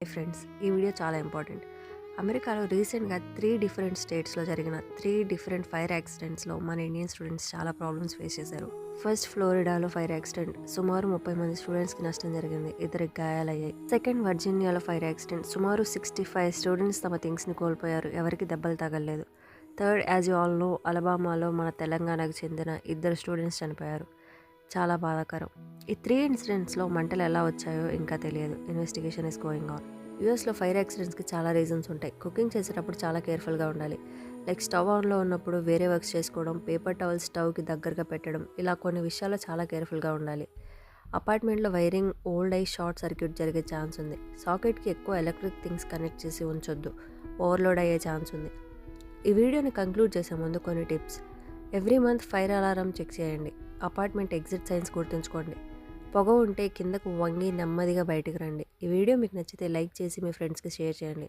Friends, ఈ video చాలా important. అమెరికాలో రీసెంట్‌గా 3 డిఫరెంట్ స్టేట్స్‌లో జరిగిన 3 డిఫరెంట్ ఫైర్ యాక్సిడెంట్స్‌లో మన ఇండియన్ స్టూడెంట్స్ చాలా ప్రాబ్లమ్స్ ఫేస్ చేశారు. ఫస్ట్ ఫ్లోరిడాలో ఫైర్ యాక్సిడెంట్ సుమారు 30 మంది స్టూడెంట్స్‌కి నష్టం జరిగింది. ఇద్దరికి గాయాలయ్యాయి. సెకండ్ వర్జీనియాలో ఫైర్ యాక్సిడెంట్ సుమారు 65 స్టూడెంట్స్ తమ థింగ్స్‌ని కోల్పోయారు. ఎవరికి దెబ్బలు తగలలేదు. Third as you all know అలబామాలో మన తెలంగాణకు చెందిన ఇద్దరు స్టూడెంట్స్ చనిపోయారు. చాలా బాధాకరం. ఈ 3 ఇన్సిడెంట్స్‌లో మంటలు ఎలా వచ్చాయో ఇంకా తెలియదు. Investigation is going on. యూఎస్‌లో ఫైర్ యాక్సిడెంట్స్‌కి చాలా రీజన్స్ ఉంటాయి. కుకింగ్ చేసేటప్పుడు చాలా కేర్‌ఫుల్‌గా ఉండాలి. లైక్ స్టవ్ ఆన్‌లో ఉన్నప్పుడు వేరే వర్క్స్ చేసుకోవడం, పేపర్ టవల్స్ స్టవ్‌కి దగ్గరగా పెట్టడం, ఇలా కొన్ని విషయాల్లో చాలా కేర్‌ఫుల్‌గా ఉండాలి. అపార్ట్మెంట్లో వైరింగ్ ఓల్డ్ అయి షార్ట్ సర్క్యూట్ జరిగే ఛాన్స్ ఉంది. సాకెట్‌కి ఎక్కువ ఎలక్ట్రిక్ థింగ్స్ కనెక్ట్ చేసి ఉంచొద్దు. ఓవర్‌లోడ్ అయ్యే ఛాన్స్ ఉంది. ఈ వీడియోని కంక్లూడ్ చేసే ముందు కొన్ని tips. Every month fire alarm check చేయండి. అపార్ట్మెంట్ ఎగ్జిట్ సైన్స్ గుర్తుంచుకోండి. పొగ ఉంటే కిందకు వంగి నెమ్మదిగా బయటికి రండి. ఈ వీడియో మీకు నచ్చితే లైక్ చేసి మీ ఫ్రెండ్స్కి షేర్ చేయండి.